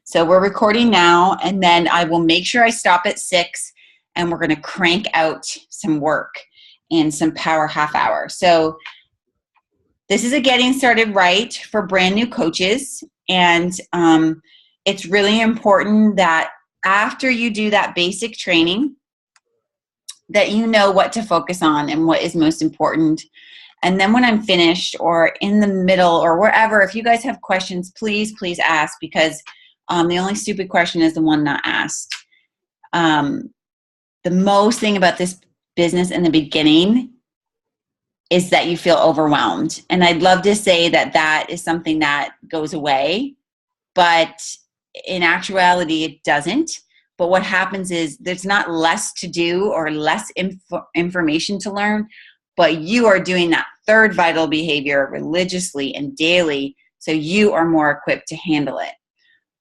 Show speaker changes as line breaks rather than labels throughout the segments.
So we're recording now, and then I will make sure I stop at 6, and we're going to crank out some work and some power half hour. So this is a getting started right for brand new coaches. And it's really important that after you do that basic training, that you know what to focus on and what is most important. And then when I'm finished or in the middle or wherever, if you guys have questions, please ask, because the only stupid question is the one not asked. The most thing about this business in the beginning is that you feel overwhelmed. And I'd love to say that that is something that goes away, but in actuality, it doesn't. But what happens is there's not less to do or less information to learn, but you are doing that third vital behavior religiously and daily, so you are more equipped to handle it.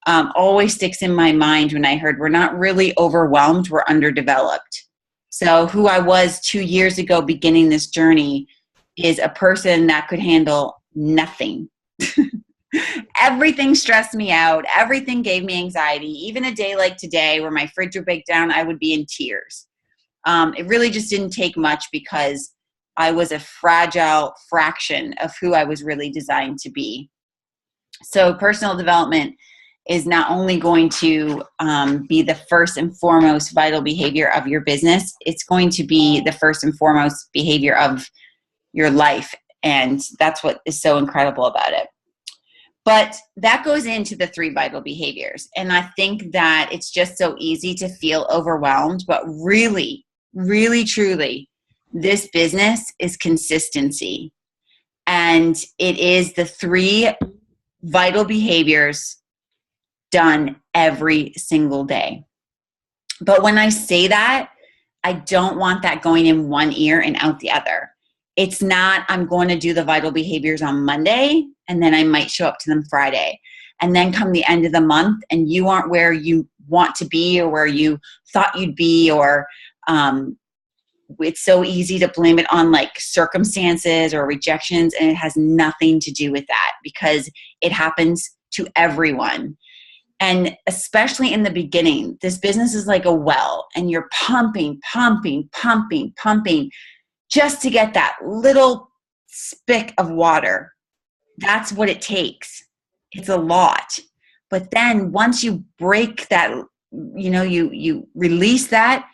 Always sticks in my mind when I heard we're not really overwhelmed, we're underdeveloped. So who I was 2 years ago beginning this journey is a person that could handle nothing. Everything stressed me out. Everything gave me anxiety. Even a day like today where my fridge would break down, I would be in tears. It really just didn't take much because I was a fragile fraction of who I was really designed to be. So personal development is not only going to be the first and foremost vital behavior of your business, it's going to be the first and foremost behavior of your life. And that's what is so incredible about it. But that goes into the 3 vital behaviors. And I think that it's just so easy to feel overwhelmed, but really, really, truly, this business is consistency. And it is the 3 vital behaviors done every single day. But when I say that, I don't want that going in one ear and out the other. It's not, I'm going to do the vital behaviors on Monday, and then I might show up to them Friday. And then come the end of the month, and you aren't where you want to be or where you thought you'd be, or it's so easy to blame it on like circumstances or rejections, and it has nothing to do with that because it happens to everyone. And especially in the beginning, this business is like a well, and you're pumping just to get that little spick of water. That's what it takes. It's a lot. But then once you break that, you release that,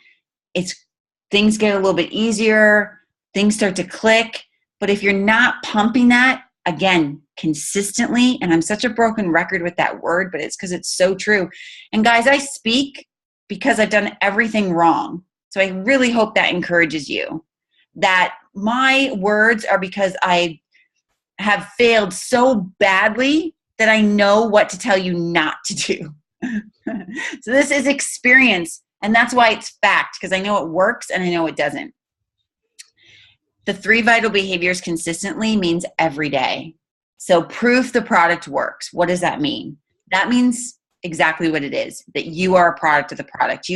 things get a little bit easier, things start to click. But if you're not pumping that, again, consistently, and I'm such a broken record with that word, but it's because it's so true. And guys, I speak because I've done everything wrong. So I really hope that encourages you. That my words are because I have failed so badly that I know what to tell you not to do. So this is experience, and that's why it's fact, because I know it works and I know it doesn't. The 3 vital behaviors consistently means every day. So proof the product works. What does that mean? That means exactly what it is, that you are a product of the product.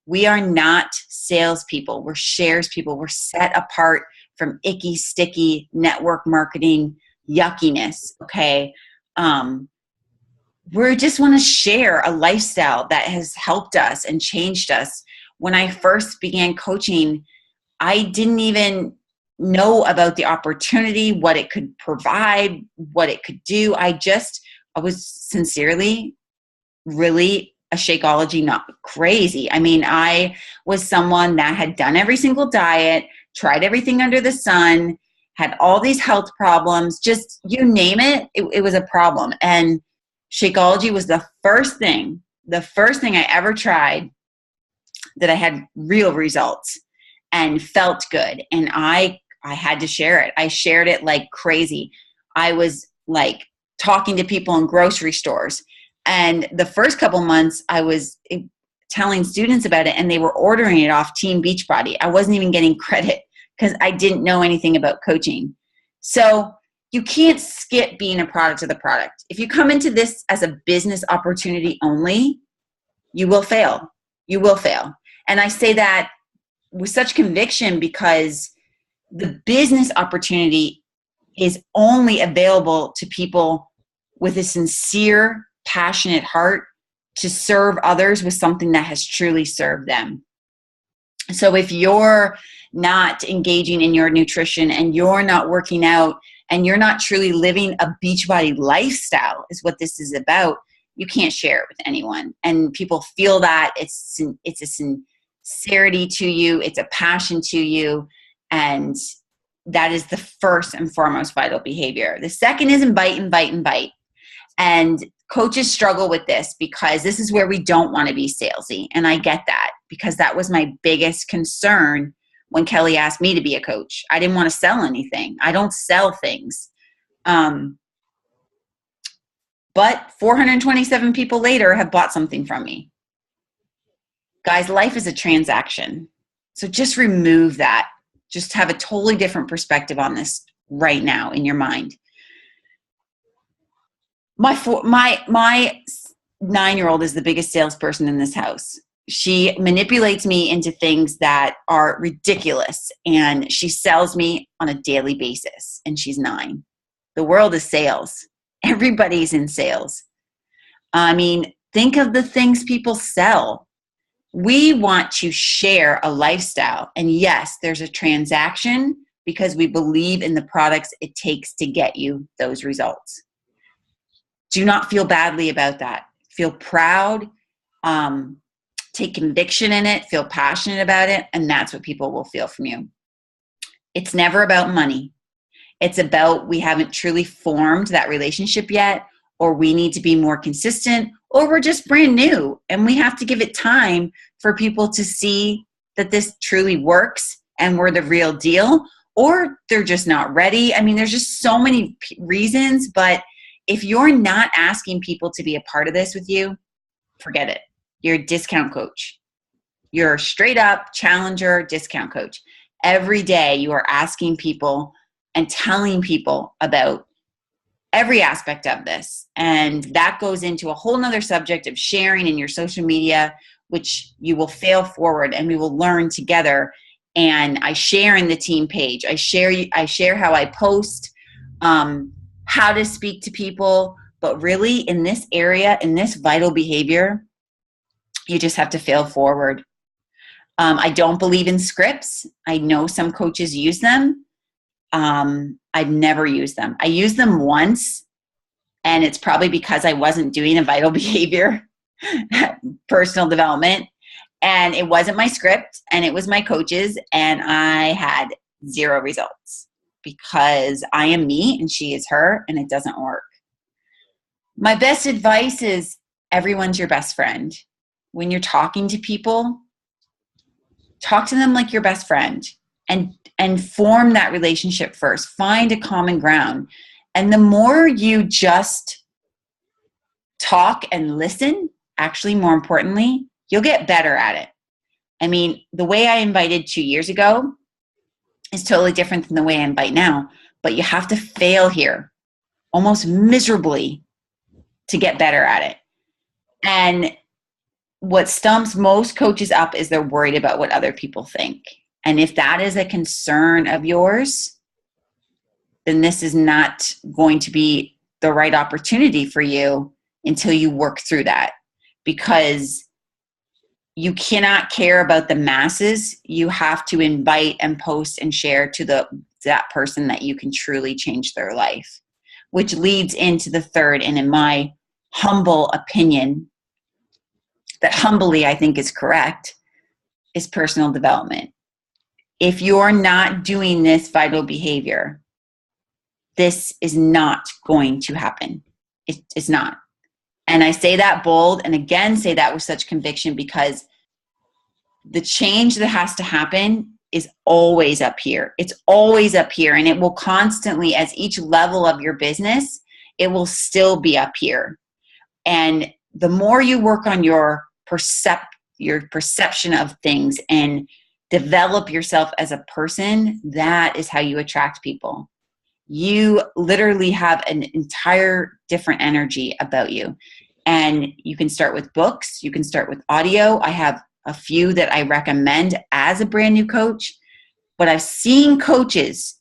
We are not salespeople. We're shares people. We're set apart from icky, sticky network marketing yuckiness. Okay. We just want to share a lifestyle that has helped us and changed us. When I first began coaching, I didn't even know about the opportunity, what it could provide, what it could do. I was sincerely really a Shakeology not crazy. I mean, I was someone that had done every single diet, tried everything under the sun, had all these health problems, just you name it, it was a problem. And Shakeology was the first thing I ever tried that I had real results and felt good. And I had to share it. I shared it like crazy. I was like talking to people in grocery stores. And the first couple months I was telling students about it, and they were ordering it off Team Beachbody. I wasn't even getting credit because I didn't know anything about coaching. So you can't skip being a product of the product. If you come into this as a business opportunity only, you will fail. You will fail. And I say that with such conviction because the business opportunity is only available to people with a sincere, passionate heart to serve others with something that has truly served them. So if you're not engaging in your nutrition and you're not working out and you're not truly living a Beachbody lifestyle, is what this is about, you can't share it with anyone. And people feel that it's a sincerity to you, it's a passion to you, and that is the first and foremost vital behavior. The second is invite. And coaches struggle with this because this is where we don't want to be salesy. And I get that, because that was my biggest concern when Kelly asked me to be a coach. I didn't want to sell anything. I don't sell things. But 427 people later have bought something from me. Guys, life is a transaction. So just remove that. Just have a totally different perspective on this right now in your mind. My 9-year-old is the biggest salesperson in this house. She manipulates me into things that are ridiculous, and she sells me on a daily basis, and she's 9. The world is sales. Everybody's in sales. I mean, think of the things people sell. We want to share a lifestyle. And yes, there's a transaction because we believe in the products it takes to get you those results. Do not feel badly about that. Feel proud, take conviction in it, feel passionate about it, and that's what people will feel from you. It's never about money. It's about we haven't truly formed that relationship yet, or we need to be more consistent, or we're just brand new and we have to give it time for people to see that this truly works and we're the real deal, or they're just not ready. I mean, there's just so many reasons, but if you're not asking people to be a part of this with you, forget it. You're a discount coach. You're a straight up challenger discount coach. Every day you are asking people and telling people about every aspect of this. And that goes into a whole nother subject of sharing in your social media, which you will fail forward and we will learn together. And I share in the team page. I share how I post, how to speak to people. But really in this area, in this vital behavior, you just have to fail forward. I don't believe in scripts. I know some coaches use them. I've never used them. I used them once, and it's probably because I wasn't doing a vital behavior personal development, and it wasn't my script, and it was my coach's, and I had 0 results because I am me and she is her, and it doesn't work. My best advice is everyone's your best friend. When you're talking to people, talk to them like your best friend. And form that relationship first. Find a common ground. And the more you just talk and listen, actually more importantly, you'll get better at it. I mean, the way I invited 2 years ago is totally different than the way I invite now. But you have to fail here almost miserably to get better at it. And what stumps most coaches up is they're worried about what other people think. And if that is a concern of yours, then this is not going to be the right opportunity for you until you work through that. Because you cannot care about the masses. You have to invite and post and share to that person that you can truly change their life. Which leads into the third, and in my humble opinion, that humbly I think is correct, is personal development. If you're not doing this vital behavior, this is not going to happen. It's not. And I say that bold, and again say that with such conviction, because the change that has to happen is always up here. It's always up here, and it will constantly, as each level of your business, it will still be up here. And the more you work on your perception of things and develop yourself as a person, that is how you attract people. You literally have an entire different energy about you. And you can start with books. You can start with audio. I have a few that I recommend as a brand new coach. But I've seen coaches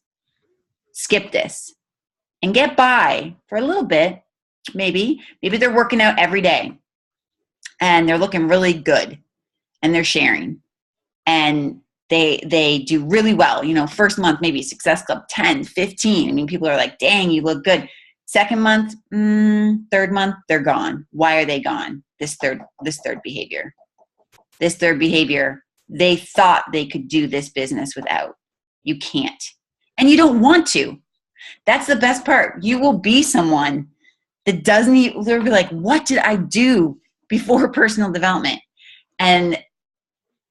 skip this and get by for a little bit. Maybe they're working out every day. and they're looking really good and they're sharing and they do really well. You know, first month, maybe Success Club 10, 15. I mean, people are like, dang, you look good. Second month, third month, they're gone. Why are they gone? This third behavior. This third behavior, they thought they could do this business without. You can't. And you don't want to. That's the best part. You will be someone that doesn't even, they'll be like, what did I do before personal development? And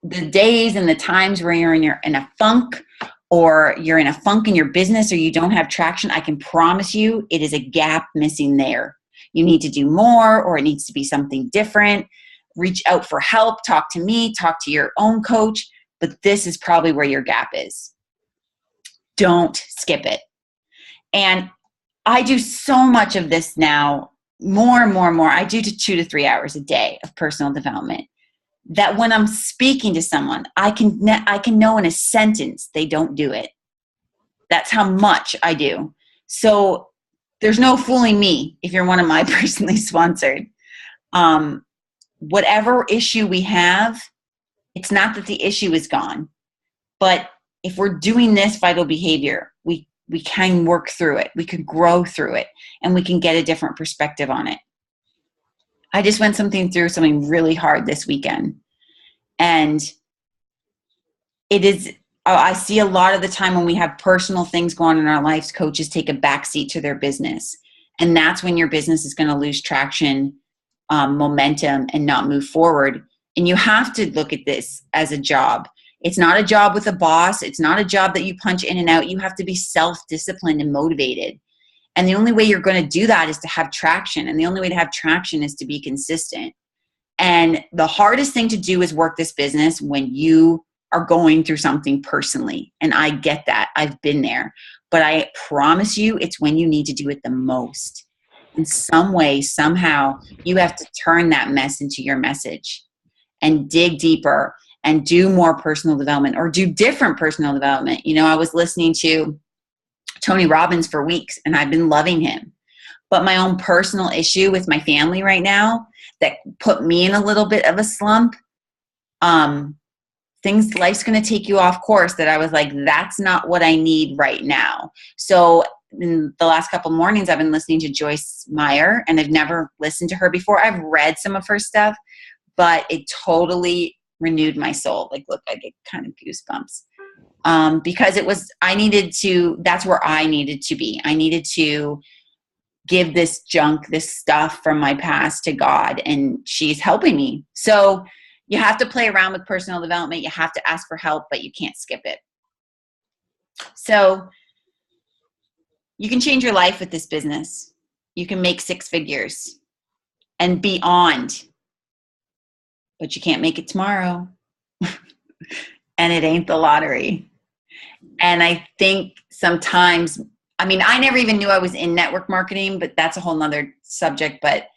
the days and the times where you're in a funk, or you're in a funk in your business, or you don't have traction, I can promise you it is a gap missing there. You need to do more, or it needs to be something different. Reach out for help, talk to me, talk to your own coach, but this is probably where your gap is. Don't skip it. And I do so much of this now, more and more and more. I do 2 to 3 hours a day of personal development, that when I'm speaking to someone, I can know in a sentence they don't do it. That's how much I do. So there's no fooling me if you're one of my personally sponsored. Whatever issue we have, it's not that the issue is gone, but if we're doing this vital behavior, we can work through it. We can grow through it, and we can get a different perspective on it. I just went through something really hard this weekend. And it is, I see a lot of the time when we have personal things going on in our lives, coaches take a backseat to their business. And that's when your business is going to lose traction, momentum, and not move forward. And you have to look at this as a job. It's not a job with a boss. It's not a job that you punch in and out. You have to be self-disciplined and motivated. And the only way you're going to do that is to have traction. And the only way to have traction is to be consistent. And the hardest thing to do is work this business when you are going through something personally. And I get that. I've been there. But I promise you, it's when you need to do it the most. In some way, somehow, you have to turn that mess into your message and dig deeper and do more personal development, or do different personal development. You know, I was listening to Tony Robbins for weeks, and I've been loving him. But my own personal issue with my family right now that put me in a little bit of a slump, life's going to take you off course, that I was like, that's not what I need right now. So in the last couple mornings, I've been listening to Joyce Meyer, and I've never listened to her before. I've read some of her stuff, but it totally renewed my soul. Like, look, I get kind of goosebumps. Because that's where I needed to be. I needed to give this junk, this stuff from my past to God, and she's helping me. So you have to play around with personal development. You have to ask for help, but you can't skip it. So you can change your life with this business. You can make 6 figures and beyond, but you can't make it tomorrow. And it ain't the lottery. And I think sometimes, I mean, I never even knew I was in network marketing, but that's a whole nother subject. But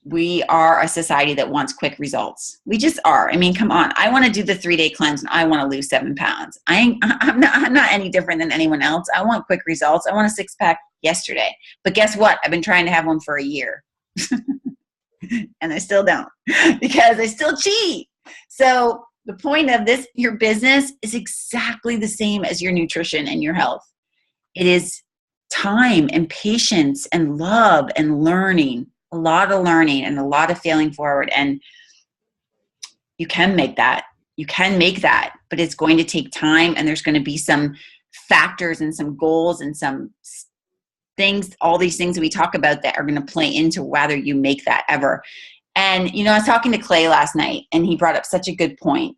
we are a society that wants quick results. We just are. I mean, come on. I want to do the 3-day cleanse, and I want to lose 7 pounds. I'm not any different than anyone else. I want quick results. I want a 6-pack yesterday. But guess what? I've been trying to have one for a year. And I still don't, because I still cheat. So the point of this, your business, is exactly the same as your nutrition and your health. It is time and patience and love and learning, a lot of learning and a lot of failing forward. And you can make that. You can make that, but it's going to take time, and there's going to be some factors and some goals and some things, all these things that we talk about that are going to play into whether you make that ever. And, you know, I was talking to Clay last night, and he brought up such a good point.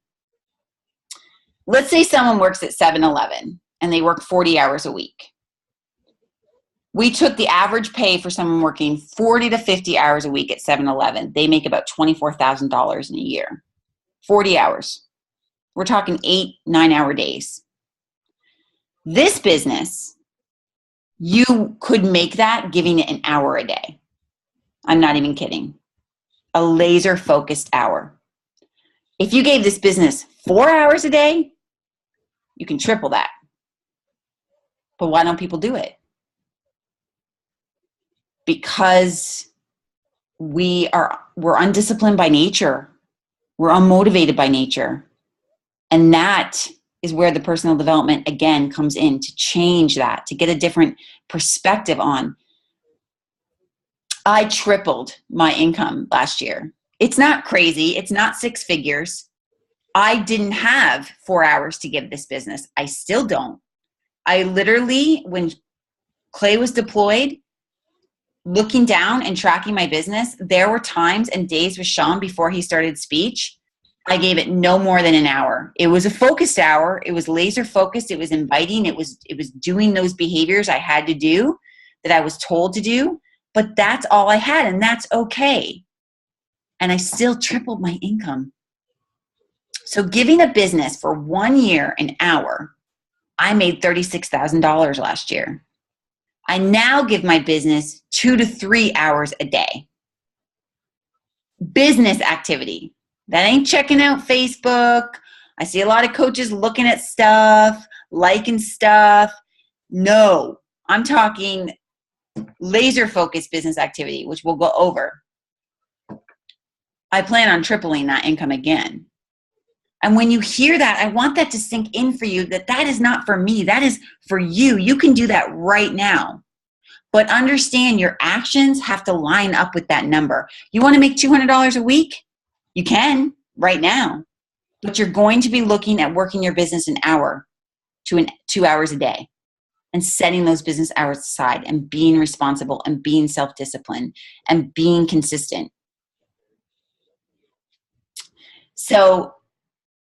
Let's say someone works at 7-Eleven and they work 40 hours a week. We took the average pay for someone working 40 to 50 hours a week at 7-Eleven. They make about $24,000 in a year. 40 hours. We're talking 8-9 hour days. This business, you could make that giving it an hour a day. I'm not even kidding. A laser focused hour. If you gave this business 4 hours a day, you can triple that. But why don't people do it? Because we we're undisciplined by nature. We're unmotivated by nature. And that is where the personal development, again, comes in to change that, to get a different perspective on. I tripled my income last year. It's not crazy. It's not six figures. I didn't have 4 hours to give this business. I still don't. I literally, when Clay was deployed, looking down and tracking my business, there were times and days with Sean before he started speech, I gave it no more than an hour. It was a focused hour. It was laser focused. It was inviting. It was doing those behaviors I had to do, that I was told to do. But that's all I had, and that's okay. And I still tripled my income. So giving a business for 1 year an hour, I made $36,000 last year. I now give my business 2 to 3 hours a day. Business activity. That ain't checking out Facebook. I see a lot of coaches looking at stuff, liking stuff. No, I'm talking laser focused business activity, which we'll go over. I plan on tripling that income again. And when you hear that, I want that to sink in for you, that that is not for me. That is for you. You can do that right now. But understand your actions have to line up with that number. You want to make $200 a week? You can right now. But you're going to be looking at working your business an hour to 2 hours a day and setting those business hours aside and being responsible and being self-disciplined and being consistent. So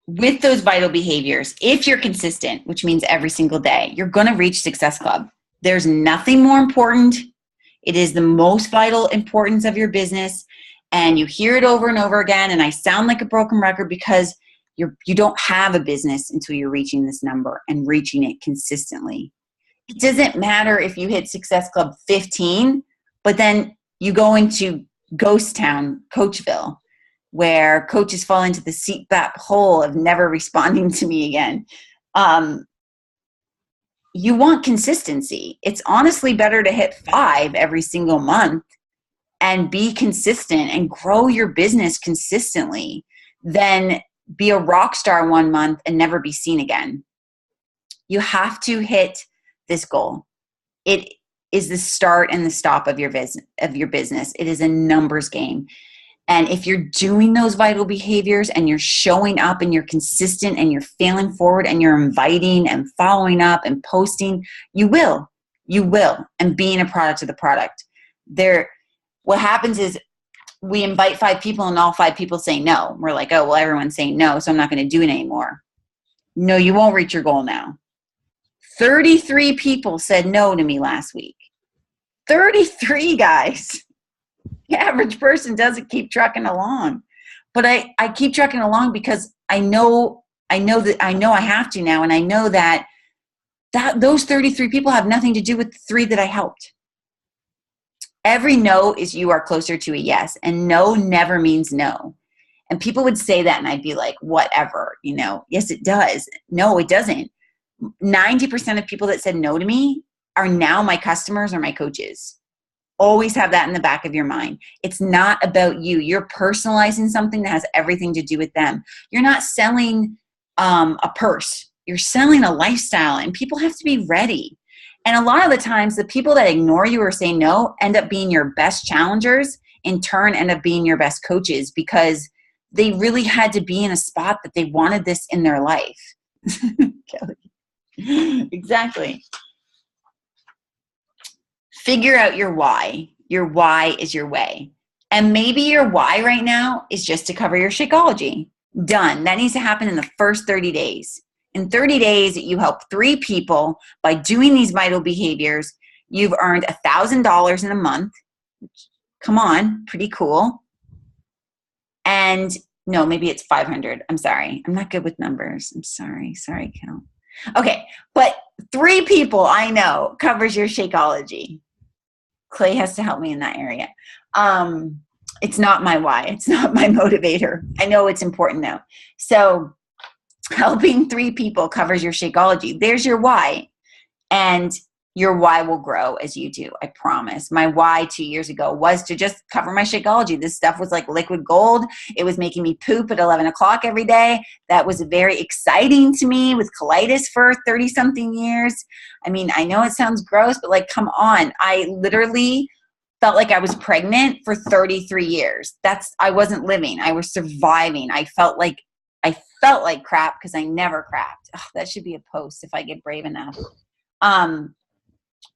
with those vital behaviors, if you're consistent, which means every single day, you're going to reach Success Club. There's nothing more important. It is the most vital importance of your business. And you hear it over and over again. And I sound like a broken record because you don't have a business until you're reaching this number and reaching it consistently. It doesn't matter if you hit Success Club 15, but then you go into Ghost Town, Coachville, where coaches fall into the CPAP hole of never responding to me again. You want consistency. It's honestly better to hit 5 every single month and be consistent and grow your business consistently than be a rock star 1 month and never be seen again. You have to hit this goal. It is the start and the stop of your business. It is a numbers game. And if you're doing those vital behaviors and you're showing up and you're consistent and you're failing forward and you're inviting and following up and posting, you will, and being a product of the product. What happens is we invite 5 people and all 5 people say no. We're like, oh, well, everyone's saying no, so I'm not going to do it anymore. No, you won't reach your goal now. 33 people said no to me last week. 33 guys. The average person doesn't keep trucking along. But I keep trucking along because I know I have to now. And I know that those 33 people have nothing to do with the 3 that I helped. Every no is you are closer to a yes. And no never means no. And people would say that and I'd be like, whatever, yes, it does. No, it doesn't. 90% of people that said no to me are now my customers or my coaches. Always have that in the back of your mind. It's not about you. You're personalizing something that has everything to do with them. You're not selling a purse. You're selling a lifestyle, and people have to be ready. And a lot of the times, the people that ignore you or say no end up being your best challengers, in turn end up being your best coaches, because they really had to be in a spot that they wanted this in their life. Kelly. Exactly. Figure out your why. Your why is your way. And maybe your why right now is just to cover your Shakeology. Done. That needs to happen in the first 30 days. In 30 days, you help 3 people by doing these vital behaviors. You've earned $1,000 in a month. Come on, pretty cool. And no, maybe it's 500. I'm sorry. I'm not good with numbers. I'm sorry. Sorry, Kel. Okay, but 3 people I know covers your Shakeology. Clay has to help me in that area. It's not my why. It's not my motivator. I know it's important though. So helping 3 people covers your Shakeology. There's your why. And your why will grow as you do. I promise. My why 2 years ago was to just cover my Shakeology. This stuff was like liquid gold. It was making me poop at 11 o'clock every day. That was very exciting to me with colitis for 30 something years. I mean, I know it sounds gross, but like, come on. I literally felt like I was pregnant for 33 years. I wasn't living. I was surviving. I felt like crap because I never crapped. Ugh, that should be a post if I get brave enough.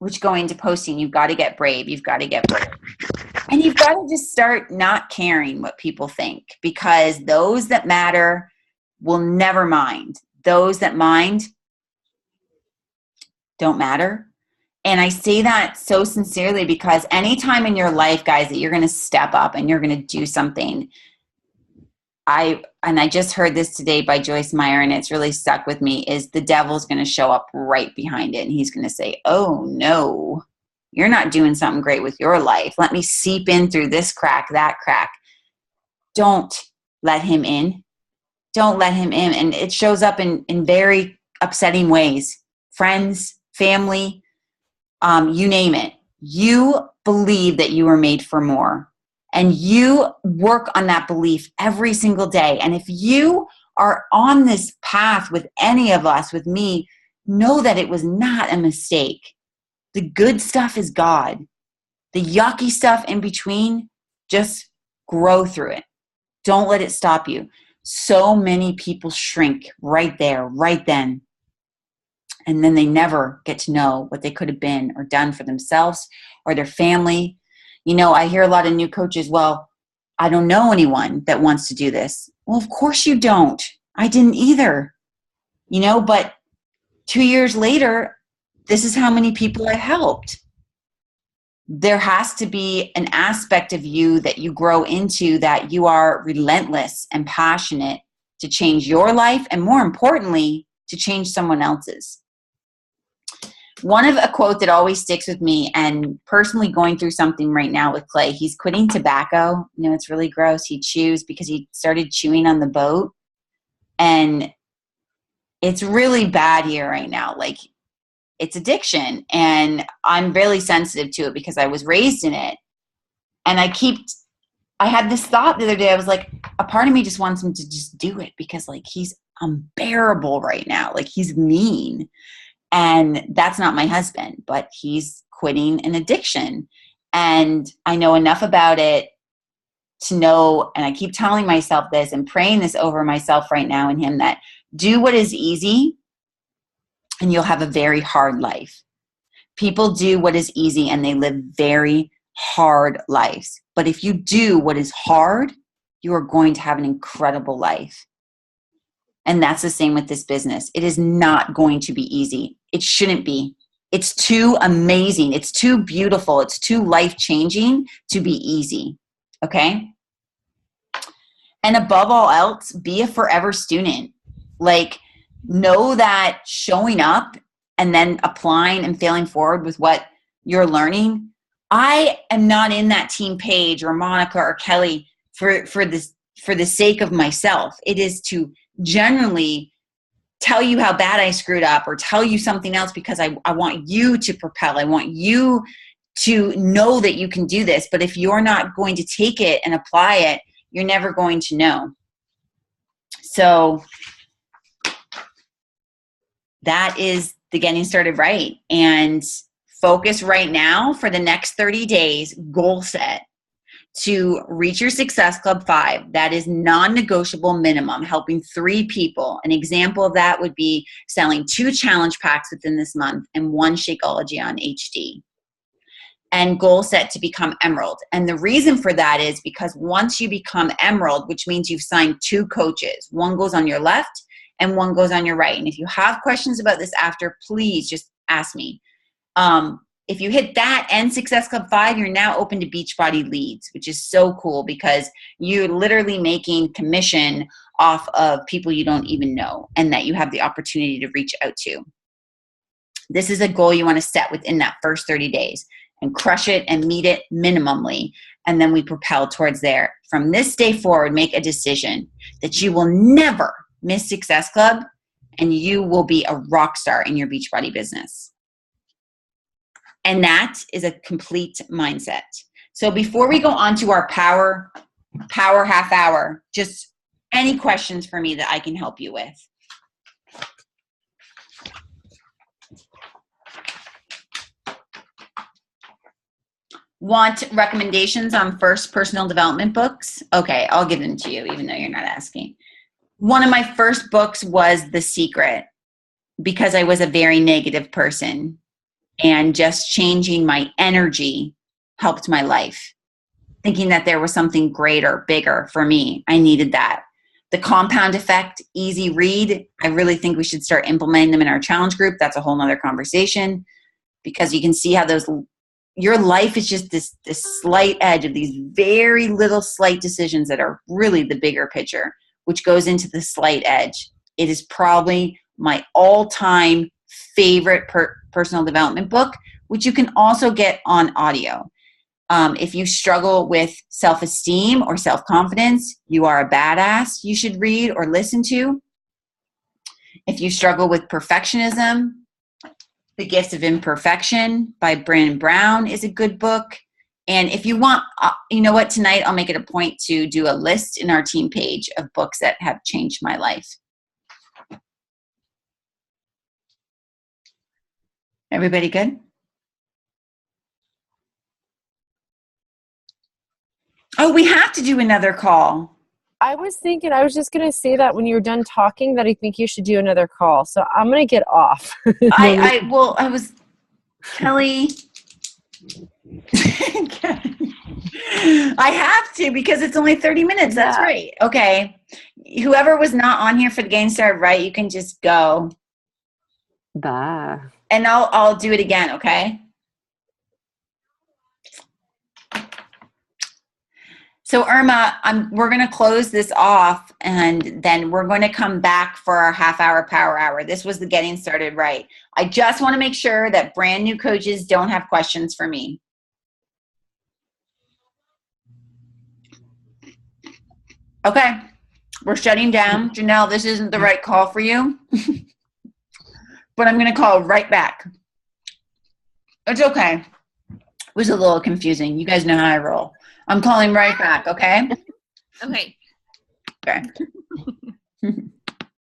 Which going to posting, you've got to get brave. You've got to get brave. And you've got to just start not caring what people think, because those that matter will never mind. Those that mind don't matter. And I say that so sincerely, because anytime in your life, guys, that you're going to step up and you're going to do something, I just heard this today by Joyce Meyer, and it's really stuck with me, is the devil's going to show up right behind it. And he's going to say, oh no, you're not doing something great with your life. Let me seep in through this crack, that crack. Don't let him in. Don't let him in. And it shows up in very upsetting ways. Friends, family, you name it. You believe that you were made for more. And you work on that belief every single day. And if you are on this path with any of us, with me, know that it was not a mistake. The good stuff is God. The yucky stuff in between, just grow through it. Don't let it stop you. So many people shrink right there, right then. And then they never get to know what they could have been or done for themselves or their family. You know, I hear a lot of new coaches, well, I don't know anyone that wants to do this. Well, of course you don't. I didn't either. You know, but 2 years later, this is how many people I helped. There has to be an aspect of you that you grow into, that you are relentless and passionate to change your life, and more importantly, to change someone else's. One of a quote that always sticks with me, and personally going through something right now with Clay, he's quitting tobacco. You know, it's really gross. He chews because he started chewing on the boat, and it's really bad here right now. Like, it's addiction, and I'm really sensitive to it because I was raised in it. And I had this thought the other day. I was like, a part of me just wants him to just do it because like he's unbearable right now. Like, he's mean. And that's not my husband, but he's quitting an addiction. And I know enough about it to know, and I keep telling myself this and praying this over myself right now in him, that do what is easy and you'll have a very hard life. People do what is easy and they live very hard lives. But if you do what is hard, you are going to have an incredible life. And that's the same with this business. It is not going to be easy. It shouldn't be. It's too amazing. It's too beautiful. It's too life-changing to be easy. Okay? And above all else, be a forever student. Like, know that showing up and then applying and failing forward with what you're learning. I am not in that team Paige or Monica or Kelly for the sake of myself. It is to generally tell you how bad I screwed up or tell you something else, because I want you to propel. I want you to know that you can do this. But if you're not going to take it and apply it, you're never going to know. So that is the getting started right. And focus right now for the next 30 days, goal set to reach your Success Club 5. That is non-negotiable minimum, helping 3 people. An example of that would be selling 2 challenge packs within this month and 1 Shakeology on HD. And goal set to become Emerald. And the reason for that is because once you become Emerald, which means you've signed 2 coaches, one goes on your left and one goes on your right. And if you have questions about this after, please just ask me. If you hit that and Success Club 5, you're now open to Beachbody leads, which is so cool because you're literally making commission off of people you don't even know and that you have the opportunity to reach out to. This is a goal you want to set within that first 30 days and crush it and meet it minimally. And then we propel towards there. From this day forward, make a decision that you will never miss Success Club and you will be a rock star in your Beachbody business. And that is a complete mindset. So before we go on to our power half hour, just any questions for me that I can help you with? Want recommendations on first personal development books? Okay, I'll give them to you, even though you're not asking. One of my first books was The Secret, because I was a very negative person, and just changing my energy helped my life. Thinking that there was something greater, bigger for me. I needed that. The Compound Effect, easy read. I really think we should start implementing them in our challenge group. That's a whole nother conversation, because you can see how your life is just this slight edge of these very little slight decisions that are really the bigger picture, which goes into the slight edge. It is probably my all-time favorite personal development book, which you can also get on audio. If you struggle with self-esteem or self-confidence, You Are a Badass, you should read or listen to. If you struggle with perfectionism, The Gifts of Imperfection by Brené Brown is a good book. And if you want, you know what, tonight I'll make it a point to do a list in our team page of books that have changed my life. Everybody good? Oh, we have to do another call.
I was just going to say that when you're done talking, that I think you should do another call. So I'm going to get off.
Kelly, I have to, because it's only 30 minutes. That's right. Okay. Whoever was not on here for the Getting Started Right, you can just go.
Bye.
And I'll do it again, okay? So Irma, we're going to close this off, and then we're going to come back for our half-hour power hour. This was the Getting Started Right. I just want to make sure that brand new coaches don't have questions for me. Okay, we're shutting down. Janelle, this isn't the right call for you, but I'm going to call right back. It's okay. It was a little confusing. You guys know how I roll. I'm calling right back, okay?
Okay.
Okay.